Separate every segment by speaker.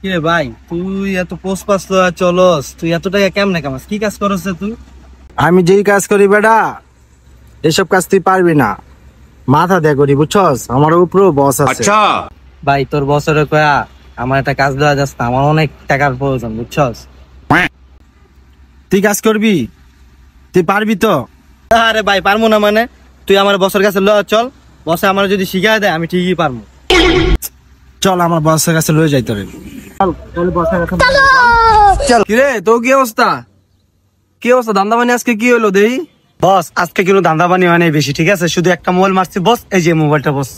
Speaker 1: কে ভাই তুই এত পোস্ট পাস চলস, তুই এত টাকা কেমনে কামাস? কি কাজ করছ তুই?
Speaker 2: আমি যেই কাজ করি বেটা, এসব কাজ তুই পারবি না। মাথা দে করি, বুঝছস? আমার উপরও বস আছে।
Speaker 1: ভাই তোর বছরে কয়া আমার একটা কাজ দেওয়া যাচ্ছে না, আমার অনেক টাকার প্রয়োজন, বুঝছস?
Speaker 2: তুই কাজ করবি, তুই পারবি তো?
Speaker 1: আরে ভাই পারবো না মানে? তুই আমার বসের কাছে লয়ে চল, বসে আমার যদি শিখাই দেয় আমি ঠিকই পারবো।
Speaker 2: চল আমার বসের কাছে লয়ে যাই তোরে।
Speaker 3: কিরে তো কি অবস্থা? কি অবস্থা? ধান্দা বানি আজকে কি হলো দেই?
Speaker 2: বস আজকে কিন্তু ধান্দা বানি হয় নাই বেশি, ঠিক আছে? শুধু একটা মোবাইল মারছি বস, এই যে মোবাইলটা বস।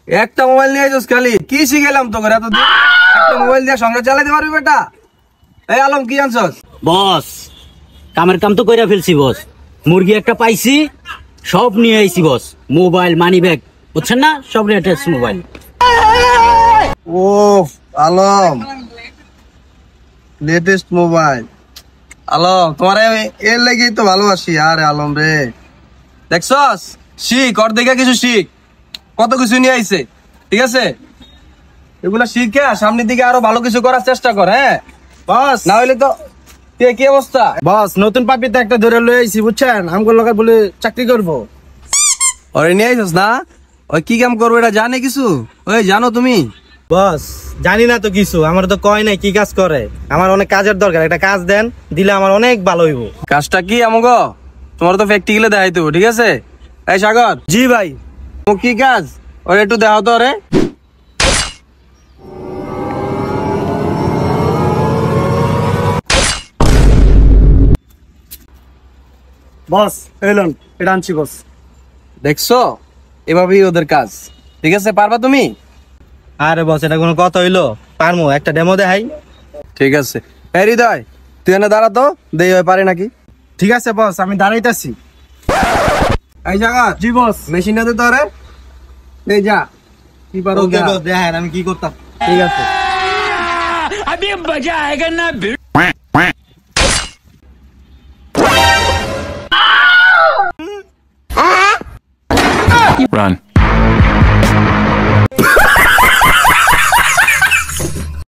Speaker 3: একটা মোবাইল নিয়ে আইছস খালি? কি শিখাইলাম তোকে এতদিন? একটা মোবাইল দিয়ে সংসার চালাতে পারবি বেটা? এই আলম কি আনছস?
Speaker 4: বস কামের কাম তো কইরা ফেলছি বস। মুরগি একটা পাইছি, সব নিয়ে আইছি বস। মোবাইল, মানি ব্যাগ, বুঝছেন না? সব নিয়ে আইছি মোবাইল।
Speaker 3: ও আলম, লেটেস্ট মোবাইল। আলম তোমার এর লেগেই তো ভালোবাসি। আরে আলম রে, দেখছস? শিখ, ওর দেখে কিছু শিখ। কত কিছু নিয়ে আইছে, ঠিক আছে? এগুলা শিখে সামনের দিকে আরো ভালো কিছু করার চেষ্টা কর। হ্যাঁ
Speaker 2: বস
Speaker 3: না হইলে তো কি অবস্থা?
Speaker 2: বস নতুন পাপিতে একটা ধরে লয়ে আইছি, বুঝছেন? আমগো লগে বলে চাকরি করব।
Speaker 3: ওরে নিয়ে আইছস না? ওই কি কাম করবো এটা জানে কিছু? ওই জানো তুমি?
Speaker 1: বস জানি না তো কিছু, আমার তো কয় নাই কি কাজ করে। আমার অনেক কাজের দরকার, একটা কাজ দেন, দিলে আমার অনেক ভালো হইব।
Speaker 3: কাজটা কি আমগো? তোমার তো প্র্যাকটিক্যালে দেখাইতো, ঠিক আছে? এই সাগর,
Speaker 1: জি ভাই।
Speaker 3: ও কি কাজ ওরে একটু দেখাও তো রে।
Speaker 2: বস এলন এটা আনছি বস।
Speaker 3: দেখছো, এভাবেই ওদের কাজ, ঠিক আছে? পারবা তুমি?
Speaker 1: আরে বস এটা কোনো কথা হইলো? পারমু, একটা ডেমো দেখাই।
Speaker 3: ঠিক আছে। এই হৃদয়, তুই এনে দাঁড়া তো, দেই হয় পারে নাকি।
Speaker 2: ঠিক আছে বস, আমি দাঁড়াইতাছি।
Speaker 3: এই সাগর,
Speaker 2: জি বস।
Speaker 3: মেশিনটা দে তো রে। এই যা, কি পারো
Speaker 1: ওকে
Speaker 3: দেখা।
Speaker 1: বস দেখেন আমি কি করতাম।
Speaker 3: ঠিক আছে।
Speaker 4: अभी मजा आएगा ना।
Speaker 5: Run.